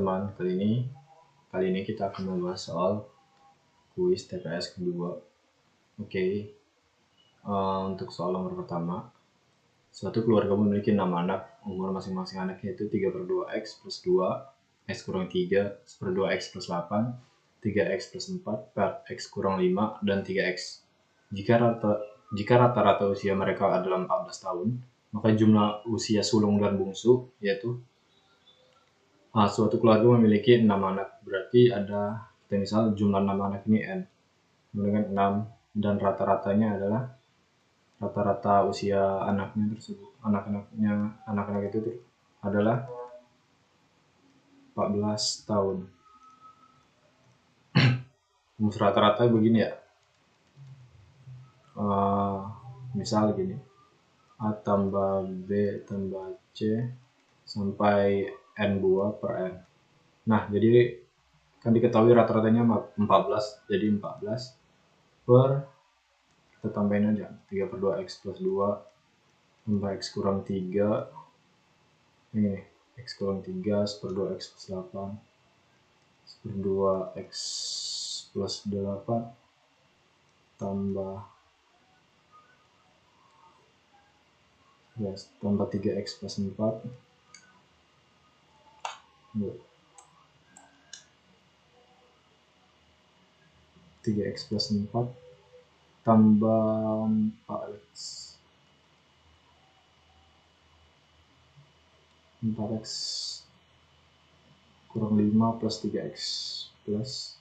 Teman, kali ini kita akan membahas soal kuis TPS kedua. Oke. Untuk soal nomor pertama, suatu keluarga memiliki 6 anak. Umur masing-masing anak yaitu 3/2x plus 2, x kurang 3, 1/2x plus 8, 3x plus 4, 4x kurang 5, dan 3x. Jika rata-rata usia mereka adalah 14 tahun, maka jumlah usia sulung dan bungsu yaitu suatu keluarga memiliki 6 anak, berarti ada kita misal jumlah 6 anak ini n dengan 6 dan rata-ratanya adalah rata-rata usia anaknya tersebut, anak-anak itu adalah 14 tahun. Rumus rata-rata begini ya, misal gini, A tambah B tambah C sampai n buah per n. Nah, jadi kan diketahui rata-ratanya 14, jadi 14 per, kita tambahin aja 3/2x plus 2 tambah x kurang 3, ini x kurang 3, 1/2x plus 8, 1/2x plus 8 tambah 3x plus 4, 3x plus 4 tambah 4x kurang 5 plus 3x plus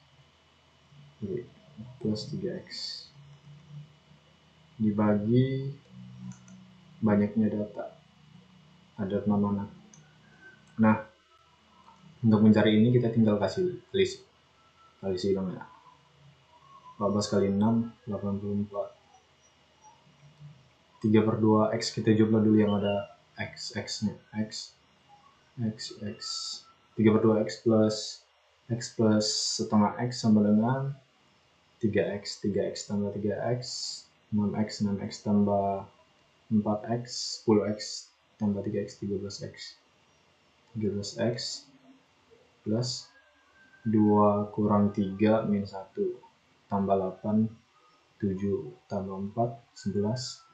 3x dibagi banyaknya data, ada 6 anak. Nah, untuk mencari ini kita tinggal kali silang ya. 14 kali 6 84. 3/2x kita jumlah dulu yang ada x-nya. x 3/2x plus x plus setengah x sama dengan 3x tambah 3x 6x tambah 4x 10x tambah 3x 13x plus 2 kurang 3 min 1 tambah 8 7 tambah 4 11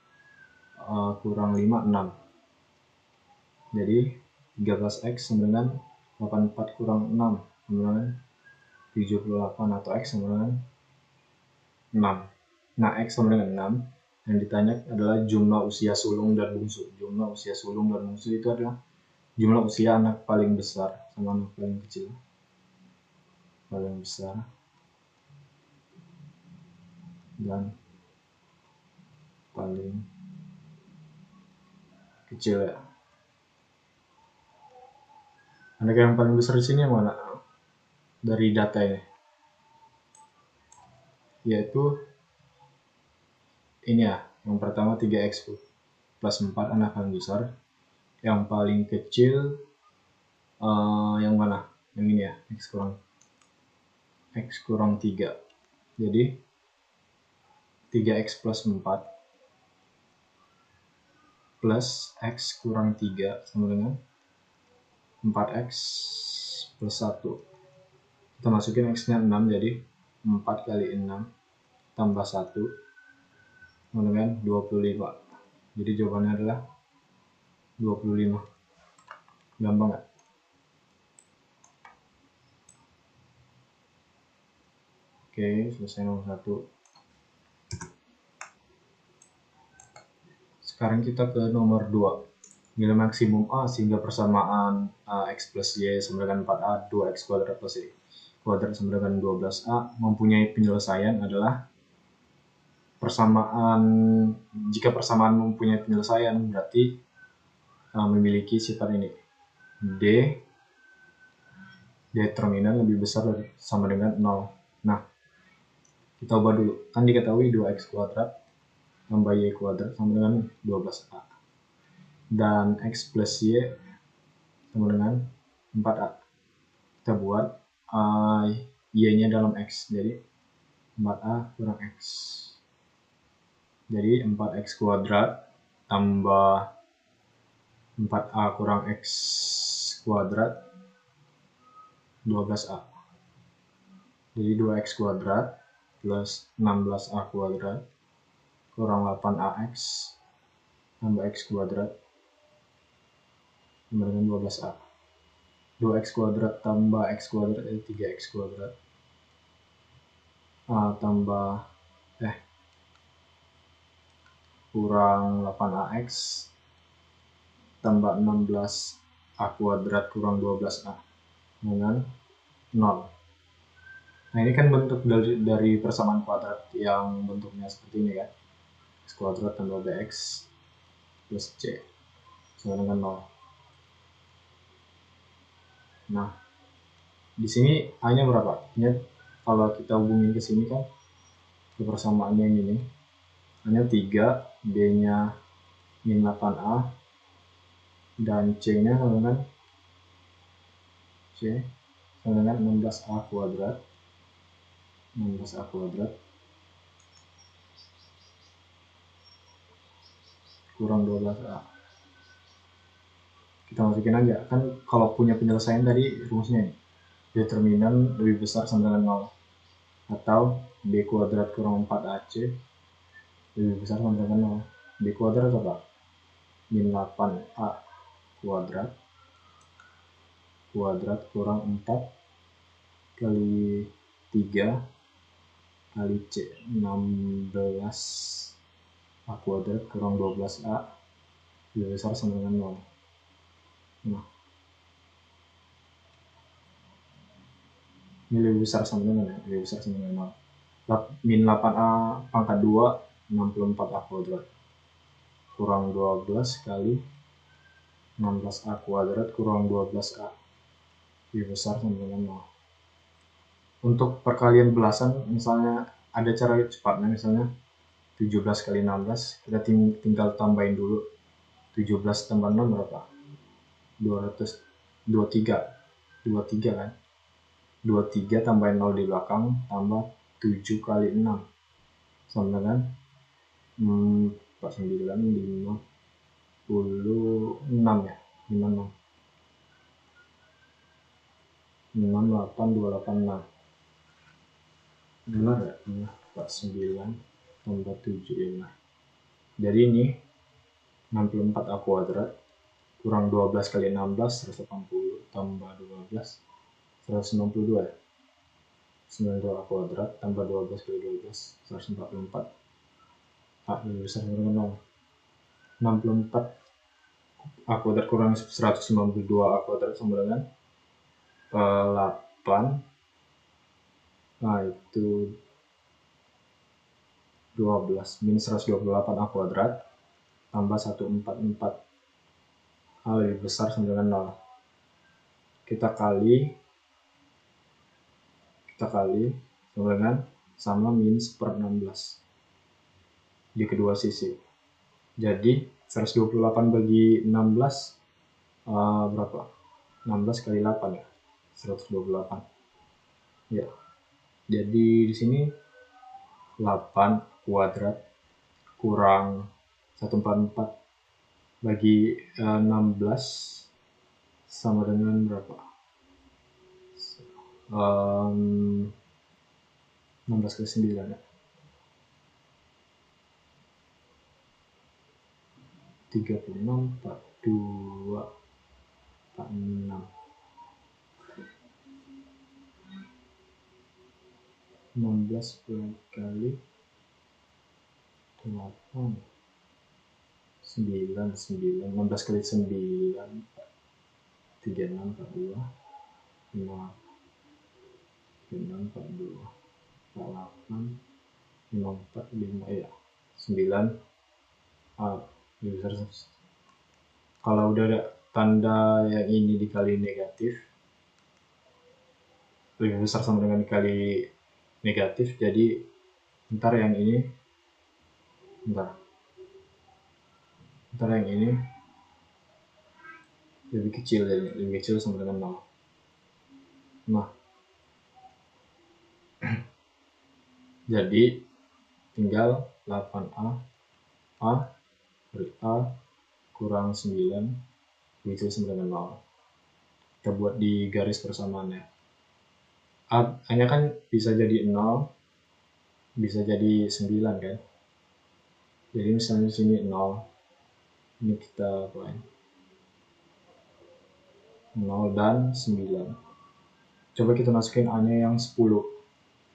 kurang 5 6. Jadi 13x sama dengan 84 kurang 6 sama dengan 78 atau x sama dengan 6. Nah, x sama dengan 6. Yang ditanya adalah jumlah usia sulung dan bungsu. Jumlah usia sulung dan bungsu itu adalah jumlah usia anak paling besar sama anak paling kecil. Paling besar dan paling kecil ya. Anak yang paling besar di sini yang mana? Dari data ini, yaitu ini ya, yang pertama 3x plus 4 anak paling besar. Yang paling kecil yang mana? Yang ini ya, x kurang 3. Jadi 3x plus 4 plus x kurang 3 sama dengan 4x plus 1. Kita masukin x-nya 6, jadi 4 kali 6 tambah 1 sama dengan 25. Jadi jawabannya adalah 25. Gampang nggak? Oke, selesai nomor 1. Sekarang kita ke nomor 2. Nilai maksimum A sehingga persamaan x plus y sama dengan 4a 2x kuadrat plus y kuadrat sama dengan 12a mempunyai penyelesaian adalah persamaan. Jika persamaan mempunyai penyelesaian berarti memiliki sifat ini, D determinan lebih besar dari sama dengan 0. Nah, kita ubah dulu. Kan diketahui 2x kuadrat tambah y kuadrat sama dengan 12a. Dan x plus y sama dengan 4a. Kita buat y-nya dalam x, jadi 4a kurang x. Jadi 4x kuadrat tambah 4a kurang x kuadrat 12A. Jadi 2x kuadrat plus 16A kuadrat kurang 8AX tambah x kuadrat sama dengan 12A. 2x kuadrat tambah x kuadrat 3x kuadrat. Tambah kurang 8AX tambah 16A kuadrat kurang 12A dengan 0. Nah, ini kan bentuk dari persamaan kuadrat yang bentuknya seperti ini kan. X kuadrat tambah bx plus c sama dengan 0. Nah, di sini A-nya berapa? A-nya kalau kita hubungin ke sini kan ke persamaannya yang ini. A-nya 3, B-nya min 8A dan C-nya sama dengan 16A kuadrat. 16A kuadrat kurang 12A. Kita masukin aja, kan kalau punya penyelesaian tadi rumusnya ini, determinan lebih besar sama dengan 0 atau B kuadrat kurang 4AC lebih besar sama dengan 0. B kuadrat apa? Min 8A kuadrat kurang 4 kali 3 kali C 16A kuadrat kurang 12A lebih besar sama dengan 0. Nah, ini lebih besar sama dengan 0. Min 8A pangkat 2 64A kuadrat kurang 12 kali 16A kuadrat kurang 12A lebih besar sama dengan 0. Untuk perkalian belasan misalnya ada cara cepatnya, misalnya 17 kali 16 kita tinggal tambahin dulu. 17 tambah 6 berapa? 23 kan. 23 tambahin 0 di belakang tambah 7 kali 6 sama dengan 56 ya. 56 8 286 benar ya? 49 tambah 7 ya benar. Jadi ini 64A kuadrat kurang 12 kali 16 180 tambah 12 192 ya. 92A kuadrat tambah 12 kali 12 144. A lebih besar dengan 0. 64A kuadrat kurang 192A kuadrat sama dengan 8. Nah, itu 12 min 128A kuadrat tambah 144. A lebih besar sama dengan 0. Kita kali sama dengan min 1/16 di kedua sisi. Jadi 128 bagi 16 berapa? 16 kali 8 ya. 128. Ya. Jadi di sini 8 kuadrat kurang 144 bagi 16 sama dengan berapa? 16 kali 9 ya. 36, 42, 46. 16 kali 8 9 16 kali 9 36 42 5 6 42 48 54 5 ya 9 lebih besar. Kalau udah ada tanda yang ini dikali negatif lebih besar sama dengan dikali negatif, jadi ntar yang ini lebih kecil sama dengan 0. Nah, jadi tinggal 8A dari A kurang 9 kecil sama dengan 0. Kita buat di garis persamaannya. A-nya kan bisa jadi 0, bisa jadi 9 kan. Jadi misalnya di sini 0, ini kita apain? 0 dan 9. Coba kita masukin A-nya yang 10.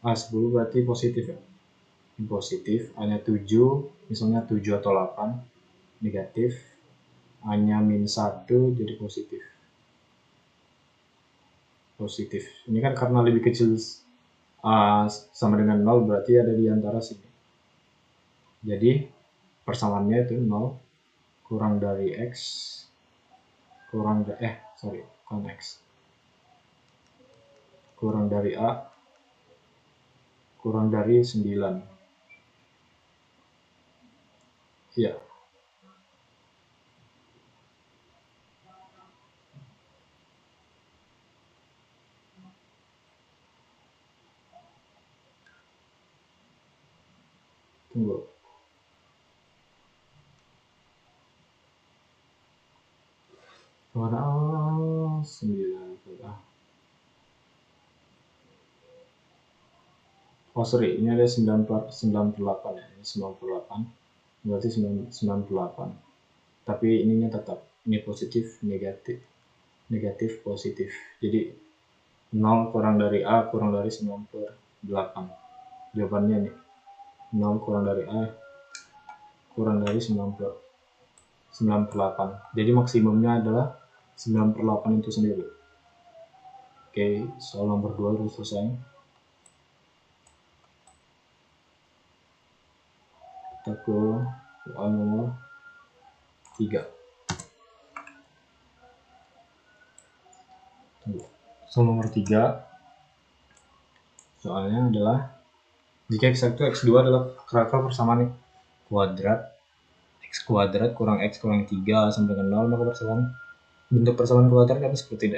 A10 berarti positif ya. Ini positif, A-nya 7, misalnya 7 atau 8, negatif. A-nya -1 jadi positif. Positif. Ini kan karena lebih kecil A sama dengan 0, berarti ada di antara sini. Jadi persamaannya itu 0 kurang dari X kurang dari bukan X, kurang dari A kurang dari 9. Iya. Tunggu. Mana 9. Oh sorry, ini ada 98 ya. Ini 98. Berarti 98. Tapi ininya tetap. Ini positif, negatif. Negatif, positif. Jadi 0 kurang dari A kurang dari 98. Jawabannya nih. 0 kurang dari A kurang dari 98. Jadi maksimumnya adalah 98 itu sendiri. Oke, soal nomor 2 sudah selesai. Kita ke soal nomor 3. Soal nomor 3 soalnya adalah jika x1 x2 adalah akar persamaan kuadrat, x kuadrat kurang x kurang 3 sampai dengan 0, maka persamaan bentuk persamaan kuadrat apa seperti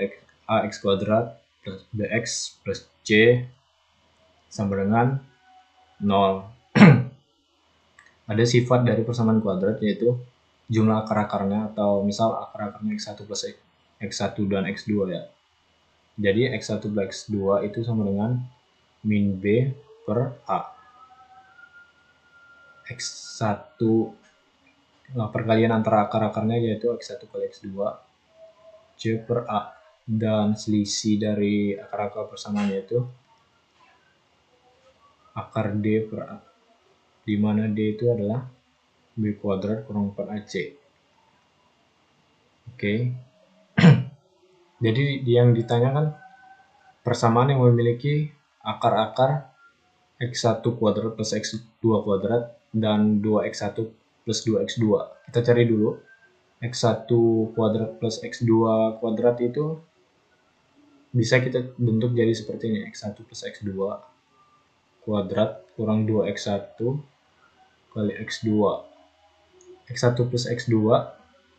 ax kuadrat plus bx plus c sama dengan 0. Ada sifat dari persamaan kuadrat yaitu jumlah akar-akarnya, atau misal akar-akarnya x1 plus x1 dan x2 ya. Jadi x1 plus x2 itu sama dengan min b per a. X1 perkalian antara akar-akarnya yaitu x1 kali x2 c per a, dan selisih dari akar-akar persamaan yaitu akar d per a, di mana d itu adalah b kuadrat kurang 4ac. Oke. Jadi yang ditanyakan persamaan yang memiliki akar-akar x1 kuadrat plus x2 kuadrat dan 2x1 plus 2x2. Kita cari dulu. x1 kuadrat plus x2 kuadrat itu bisa kita bentuk jadi seperti ini. x1 plus x2 kuadrat kurang 2x1 kali x2. x1 plus x2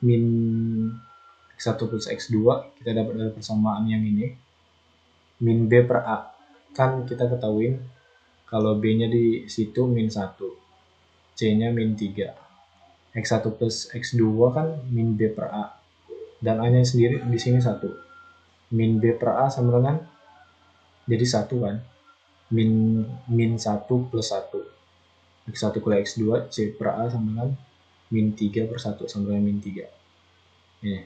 min x1 plus x2 kita dapat dari persamaan yang ini. Min b per a. Kan kita ketahuin kalau b-nya di situ min 1. C-nya min 3. x1 plus x2 kan min b per a. Dan a-nya sendiri di sini 1. Min b per a sama dengan jadi 1 kan. Min 1 plus 1. x1 kali x2 c per a sama dengan min 3 per 1 sama dengan min 3. Ini.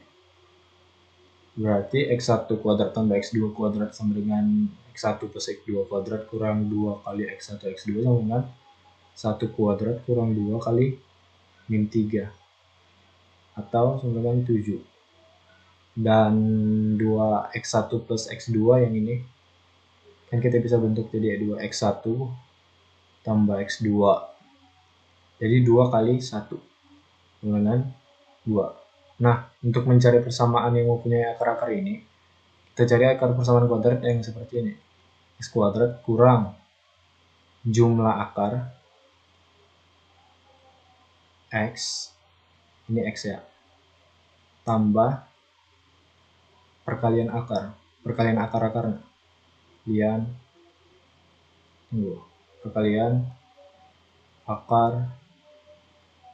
Berarti x1 kuadrat tambah x2 kuadrat sama dengan x1 plus x2 kuadrat kurang 2 kali x1 x2 sama dengan 1 kuadrat kurang 2 kali min 3 atau sama dengan 7. Dan 2x1 plus x2 yang ini kan kita bisa bentuk jadi 2x1 tambah x2. Jadi 2 kali 1 dengan 2. Nah, untuk mencari persamaan yang mempunyai akar-akar ini, kita cari akar persamaan kuadrat yang seperti ini. X kuadrat kurang jumlah akar X, ini X ya, tambah perkalian akar-akarnya. Perkalian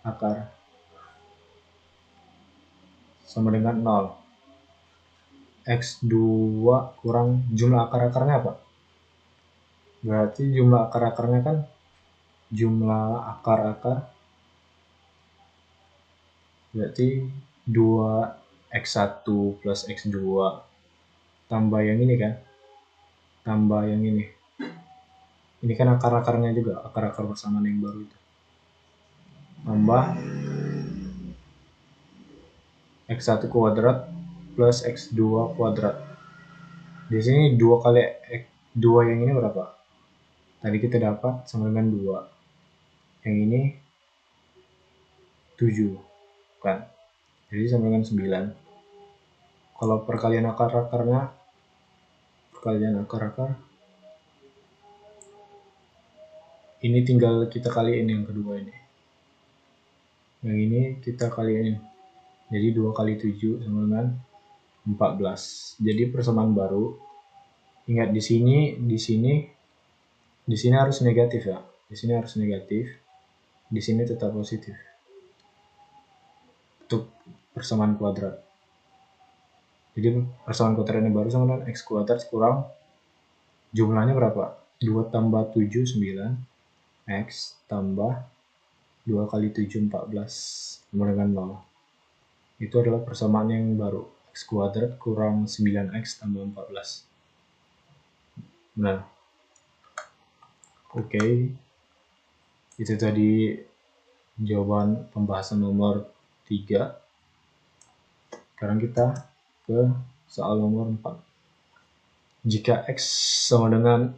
akar sama dengan 0. X2 kurang jumlah akar-akarnya apa? Berarti jumlah akar-akarnya kan jumlah akar-akar berarti 2x1 plus x2 tambah yang ini kan, tambah yang ini kan akar-akarnya juga, akar-akar persamaan yang baru itu, tambah x1 kuadrat plus x2 kuadrat. Di sini 2 kali 2 yang ini berapa? Tadi kita dapat sama dengan 2. Yang ini 7 kan, jadi sama dengan 9. Kalau perkalian akar-akarnya, perkalian akar-akar ini tinggal kita kaliin yang kedua ini, yang ini kita kaliin, jadi 2 kali 7 sama dengan 14. Jadi persamaan baru. Ingat di sini harus negatif ya, di sini harus negatif, di sini tetap positif untuk persamaan kuadrat. Jadi persamaan kuadrat yang baru sama dengan x kuadrat kurang jumlahnya berapa? 2 tambah 7 9, x tambah 2 kali 7 14 sama dengan 0. Itu adalah persamaan yang baru, x kuadrat kurang 9x tambah 14. Benar. Oke. Itu tadi jawaban pembahasan nomor 3. Sekarang kita ke soal nomor 4. Jika x sama dengan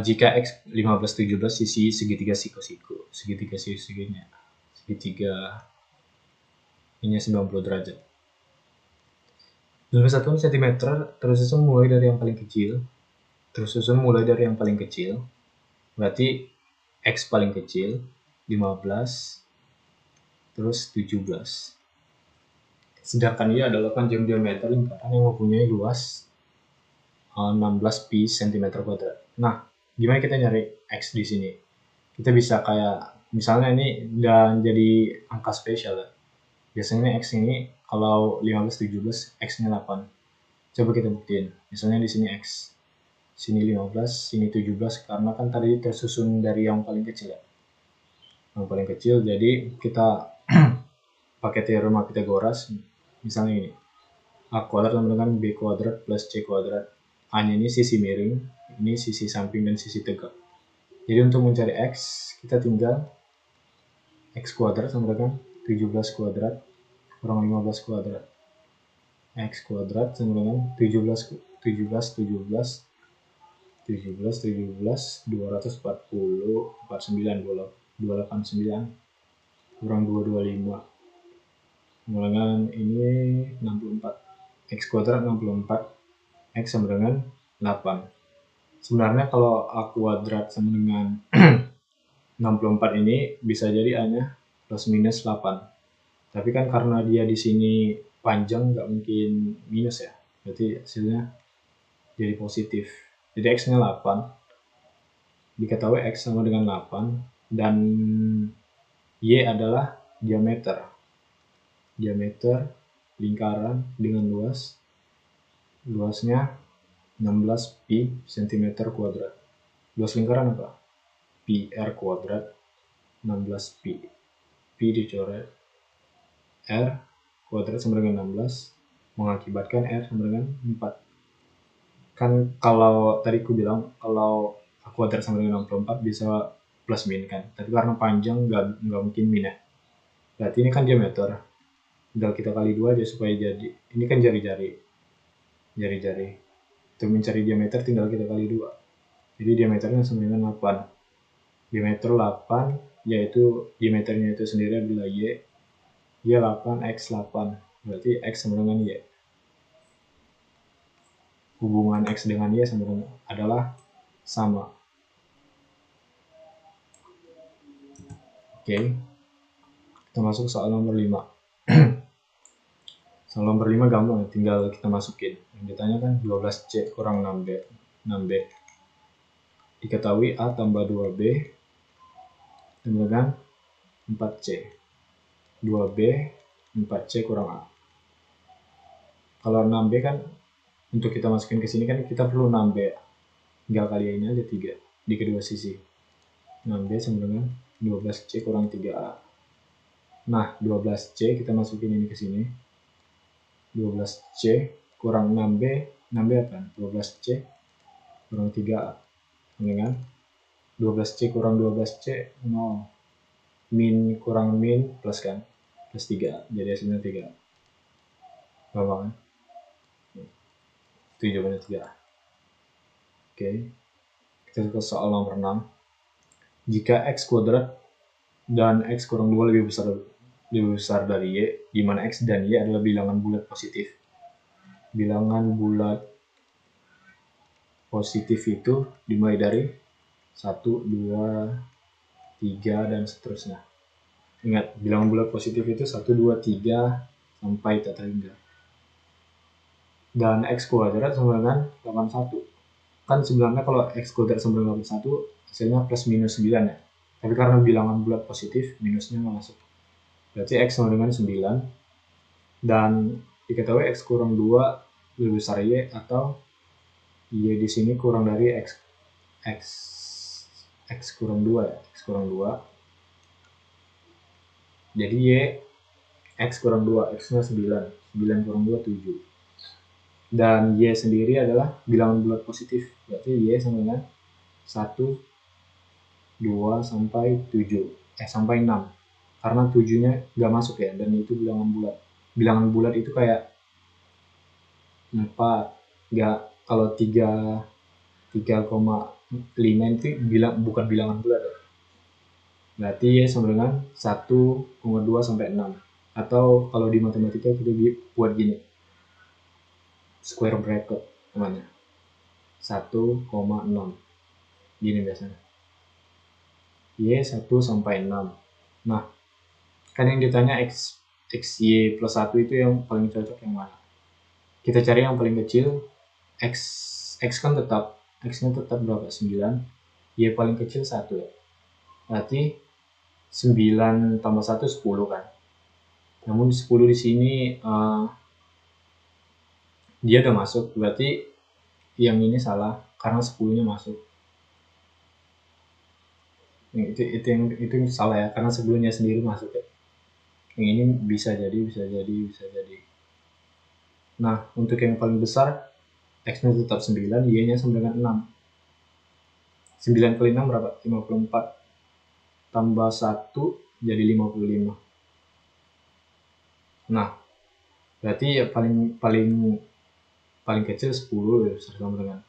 jika x 15 17 sisi segitiga siku-siku, segitiga siku-sikunya, segitiga ini 90 derajat. Dalam 1 cm tersusun mulai dari yang paling kecil, berarti x paling kecil 15 terus 17. Sedangkan ia adalah panjang diameter lingkaran yang mempunyai luas 16 pi cm kuadrat. Nah, gimana kita nyari x di sini? Kita bisa kayak misalnya ini udah jadi angka spesial ya. Biasanya x ini kalau 15 17 x-nya 8. Coba kita buktiin. Misalnya di sini x. Sini 15, sini 17 karena kan tadi tersusun dari yang paling kecil ya. Yang paling kecil, jadi kita pakai teorema Pythagoras. Misalnya ini. A kuadrat sama dengan B kuadrat plus C kuadrat. A-nya ini sisi miring, ini sisi samping dan sisi tegak. Jadi untuk mencari x, kita tinggal x kuadrat sama dengan 17 kuadrat kurang 15 kuadrat. X kuadrat sama dengan 17 240 49 289 kurang 225 sama dengan ini 64. X kuadrat 64, X sama dengan 8. Sebenarnya kalau A kuadrat sama dengan 64 ini bisa jadi A-nya plus minus 8. Tapi kan karena dia di sini panjang nggak mungkin minus ya. Berarti hasilnya jadi positif. Jadi X-nya 8. Diketahui X sama dengan 8 dan Y adalah diameter. Diameter lingkaran dengan luasnya 16 pi cm kuadrat. Luas lingkaran apa? Pi r kuadrat 16 pi. Pi dicoret. R kuadrat sama dengan 16 mengakibatkan R sama dengan 4. Kan kalau tadi aku bilang kalau A kuadrat sama dengan 64 bisa plus min kan. Tapi karena panjang nggak mungkin min ya. Berarti ini kan diameter. Tinggal kita kali 2 aja supaya jadi. Ini kan jari-jari. Untuk mencari diameter tinggal kita kali 2. Jadi diameternya sama dengan 8. Diameter 8 yaitu diameternya itu sendiri adalah Y. Y 8, X 8. Berarti X sama dengan Y. Hubungan X dengan Y adalah sama. Oke. Kita masuk soal nomor 5. Soal nomor 5 gampang, tinggal kita masukin. Yang ditanya kan 12C kurang 6B. Diketahui A tambah 2B sama dengan 4C. 2B, 4C kurang A. Kalau 6B kan untuk kita masukin ke sini kan kita perlu 6B. tinggal kaliin aja 3 di kedua sisi. Nah, B sama dengan 12C kurang 3A. Nah, 12C kita masukin ini ke sini. 12C kurang 6B. 6B apa? 12C kurang 3A. Dengan 12C kurang 12C 0. Min kurang min plus kan? Plus 3A. Jadi hasilnya 3A. Gampang kan? Itu jawabannya 3A. Oke. Kita ke soal nomor 6. Jika X kuadrat dan X kurang 2 lebih besar dari Y, di mana X dan Y adalah bilangan bulat positif. Bilangan bulat positif itu dimulai dari 1, 2, 3, dan seterusnya. Ingat, bilangan bulat positif itu 1, 2, 3, sampai tak terhingga. Dan X kuadrat sama dengan 81. Kan sebenarnya kalau X kuadrat sama dengan 81, hasilnya plus minus 9 ya. Tapi karena bilangan bulat positif, minusnya nggak masuk. Berarti X sama dengan 9. Dan diketahui X kurang 2 lebih besar Y, atau Y di sini kurang dari X kurang 2 ya. X kurang 2. Jadi Y X kurang 2. X-nya 9. 9 kurang 2, 7. Dan Y sendiri adalah bilangan bulat positif. Berarti Y sama dengan 1, 2, sampai 7. Sampai 6. Karena 7-nya nggak masuk ya, dan itu bilangan bulat. Bilangan bulat itu kayak 4. Nggak, kalau 3,5 itu bukan bilangan bulat ya. Berarti Y sama dengan 1,2 sampai 6. Atau kalau di matematika kita buat gini. Square bracket namanya. 1,6. Gini biasanya. Y 1 sampai 6. Nah, kan yang ditanya XY plus 1 itu yang paling cocok yang mana? Kita cari yang paling kecil. X kan tetap. X-nya tetap berapa? 9. Y paling kecil 1 ya. Berarti 9 tambah 1 10 kan. Namun 10 di sini dia udah masuk. Berarti yang ini salah karena 10-nya masuk. Itu yang salah ya, karena sebelumnya sendiri masuk ya. Yang ini bisa jadi. Nah, untuk yang paling besar, X-nya tetap 9, Y-nya sama dengan 6. 9 kali 6 berapa? 54. Tambah 1 jadi 55. Nah, berarti ya paling kecil 10 ya, sama dengan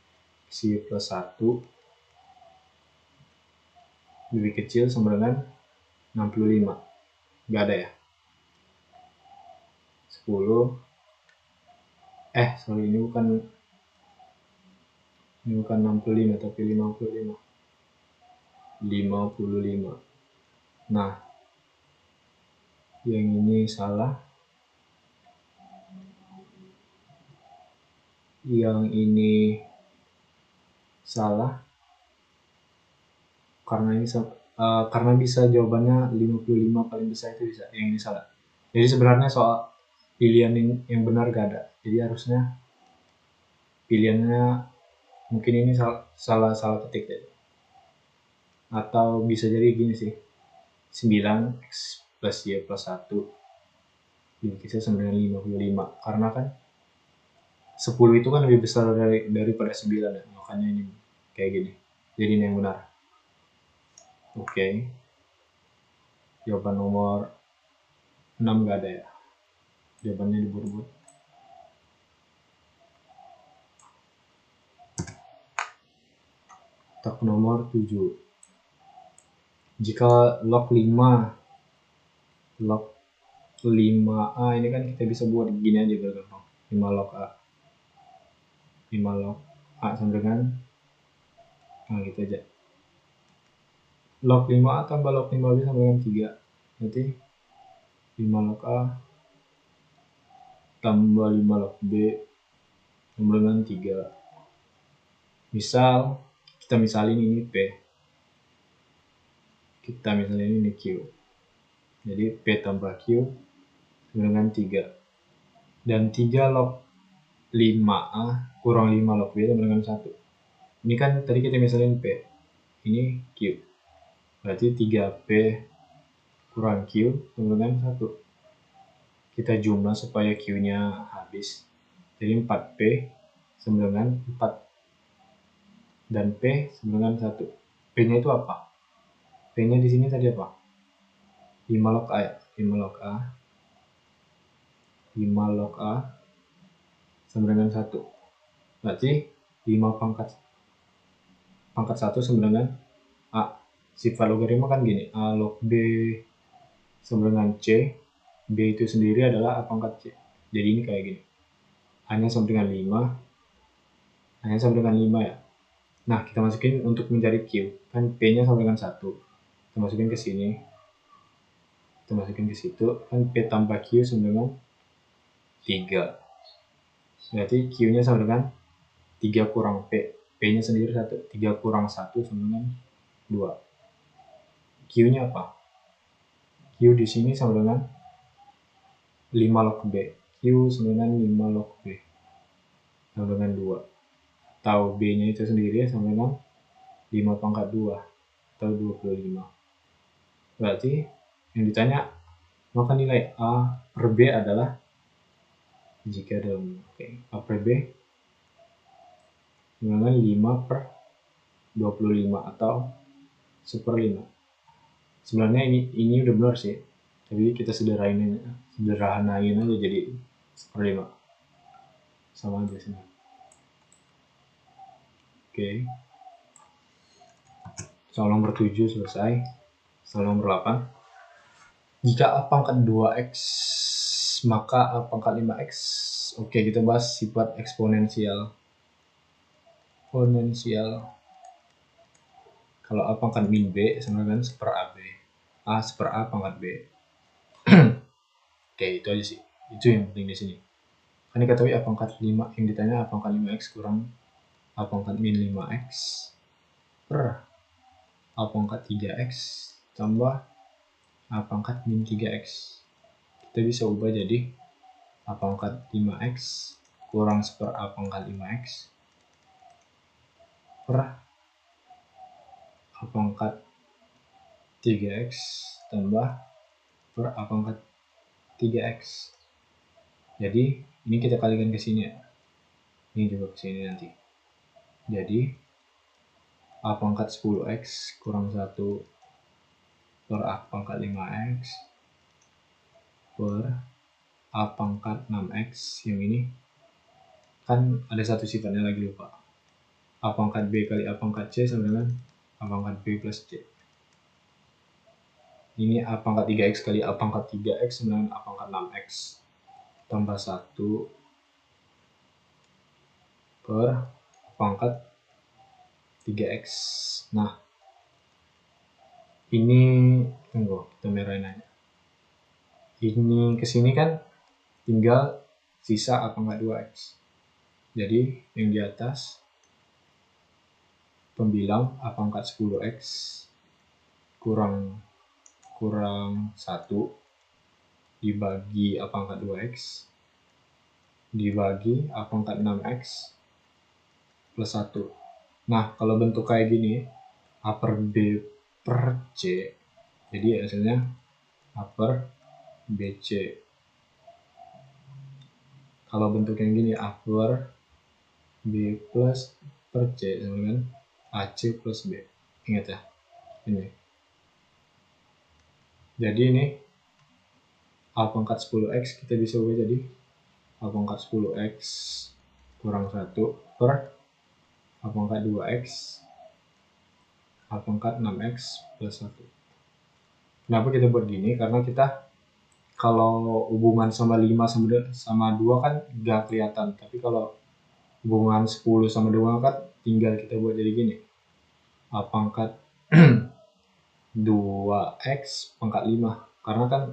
X plus 1 lebih kecil sama dengan 65. Nggak ada ya? 10. Sorry, ini bukan 65 tapi 55. Nah, yang ini salah. Yang ini salah. Karena bisa jawabannya 55 paling besar itu bisa. Yang ini salah. Jadi sebenarnya soal pilihan yang benar gak ada. Jadi harusnya pilihannya mungkin ini salah ketik ya. Atau bisa jadi gini sih. 9 X plus Y plus 1 dikisah sama dengan 55. Karena kan 10 itu kan lebih besar daripada 9 ya. Makanya ini kayak gini. Jadi ini yang benar. Oke. Jawaban nomor 6 gak ada ya. Jawabannya dibuat-buat. Tak nomor 7. Jika log 5A ini kan kita bisa buat gini aja biar gampang. 5 log A. 5 log A sama dengan gitu aja. Log 5A tambah log 5B sama dengan 3. Berarti 5 log A tambah 5 log B sama dengan 3. Misal kita misalin ini P. Kita misalin ini Q. Jadi P tambah Q sama dengan 3. Dan 3 log 5A kurang 5 log B sama dengan 1. Ini kan tadi kita misalin P, ini Q. Berarti 3P kurang Q sama dengan 1. Kita jumlah supaya Q-nya habis. Jadi 4P sama dengan 4. Dan P sama dengan 1. P-nya itu apa? P-nya di sini tadi apa? 5 log A ya? 5 log A. 5 log A sama dengan 1. Berarti 5 pangkat 1 sama dengan A. Sifat logaritma kan gini, A log B sama dengan C. B itu sendiri adalah A pangkat C. Jadi ini kayak gini. A-nya sama dengan 5. A-nya sama dengan 5 ya. Nah, kita masukin untuk mencari Q. Kan P-nya sama dengan 1. Kita masukin ke sini. Kita masukin ke situ. Kan P tambah Q sama dengan 3. Berarti Q-nya sama dengan 3 kurang P. P-nya sendiri 1. 3 kurang 1 sama dengan 2. Q-nya apa? Q di sini sama dengan 5 log B. Q sama dengan 5 log B. Sama dengan 2. Atau B-nya itu sendiri sama dengan 5 pangkat 2. Atau 25. Berarti yang ditanya, maka nilai A per B adalah jika dalam A per B dengan 5 per 25 atau 1/5. Sebenarnya ini udah benar sih, tapi kita sederhanain aja jadi 1/5. Sama aja sih. Oke. Soal nomor 7 selesai. Soal nomor 8. Jika A pangkat 2x maka A pangkat 5x. Oke, kita bahas sifat eksponensial. Kalau A pangkat min B sama dengan 1/AB. A 1/A pangkat B. Oke, itu aja sih. Itu yang penting di sini. Kan diketahui A pangkat 5, yang ditanya A pangkat 5x kurang A pangkat min 5x per A pangkat 3x tambah A pangkat min 3x. Kita bisa ubah jadi A pangkat 5x kurang 1/A pangkat 5x per A pangkat 3x tambah per A pangkat 3x. Jadi ini kita kalikan ke sini ya. Ini juga ke sini nanti. Jadi A pangkat 10x kurang 1 per A pangkat 5x per A pangkat 6x. Yang ini kan ada satu sifatnya lagi lupa. A pangkat B kali A pangkat C sama dengan A pangkat B plus C. Ini A pangkat 3x kali A pangkat 3x sama dengan A pangkat 6x tambah 1 per A pangkat 3x. Nah, ini tunggu, kita merahin aja. Ini kesini kan tinggal sisa A pangkat 2x. Jadi yang di atas pembilang A pangkat 10x kurang 1 dibagi A pangkat 2x dibagi A pangkat 6x plus 1. Nah, kalau bentuk kayak gini, A per B per C, jadi hasilnya A per BC. Kalau bentuk yang gini, A per B plus per C sama dengan AC plus B. Ingat ya, ini. Jadi ini A pangkat 10x kita bisa ubah jadi A pangkat 10x kurang 1 per A pangkat 2x A pangkat 6x plus 1. Kenapa kita buat gini? Karena kita kalau hubungan sama 5 sama 2 kan gak kelihatan. Tapi kalau hubungan 10 sama 2 kan tinggal kita buat jadi gini. A pangkat 2x pangkat 5. Karena kan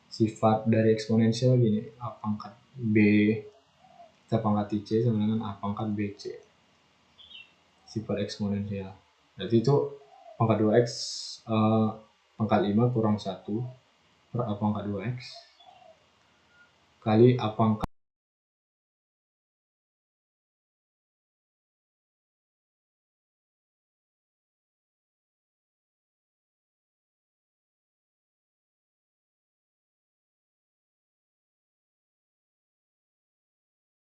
sifat dari eksponensial gini. A pangkat B kita pangkat C sama dengan A pangkat BC. Sifat eksponensial. Berarti itu pangkat 2x pangkat 5 kurang 1 per A pangkat 2x kali A pangkat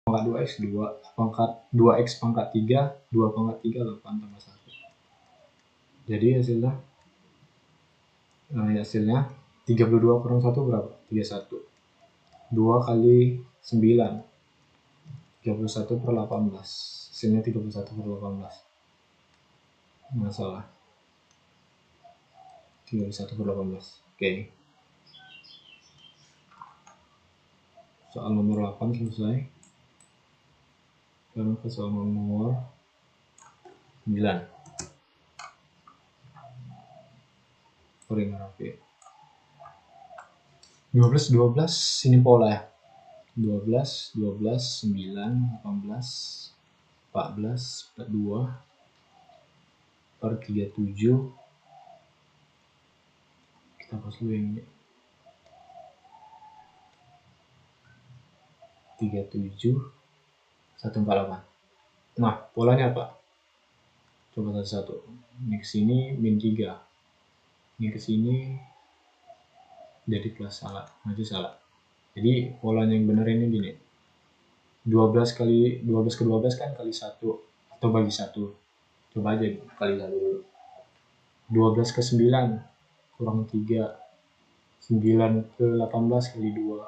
pangkat 2x 2, pangkat 2x pangkat 3, 2 pangkat 3 8 tambah 1. Jadi hasilnya 32 kurang 1 berapa? 31. 2 kali 9, 31 per 18. Hasilnya 31 per 18. Masalah 31 per 18. Oke. Soal nomor 8 selesai. Sekarang ke soal nomor 9. Oke. 12 ini pola ya. 12 9 18 14 42 per 37. Kita hapus dulu yang ini. 37 148. Nah, polanya apa? Coba satu-satu. Ini ke sini min 3. Ini ke sini jadi plus, salah. Masih salah. Jadi polanya yang benar ini gini. 12 ke 12 kan kali 1 atau bagi 1. Coba aja kali 1 dulu. 12 ke 9 kurang 3. 9 ke 18 kali 2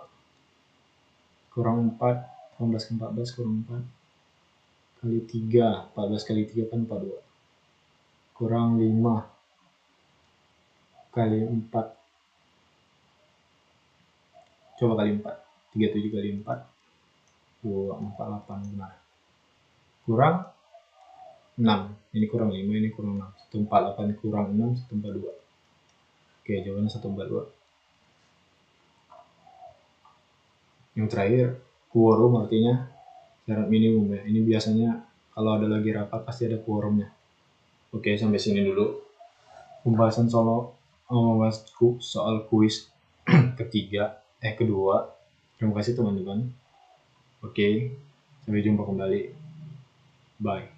kurang 4. 18 ke 14 kurang 4 kali 3. 14 kali 3 kan 42. Kurang 5 kali 4. Coba kali 4. 37 kali 4 248 benar. Kurang 6. Ini kurang 5, ini kurang 6. 148 kurang 6 142. Oke, jawabannya 142. Yang terakhir, quorum artinya syarat minimum ya. Ini biasanya kalau ada lagi rapat pasti ada quorumnya. Oke, sampai sini dulu pembahasan soal kuis kedua. Terima kasih teman-teman. Oke, sampai jumpa kembali. Bye.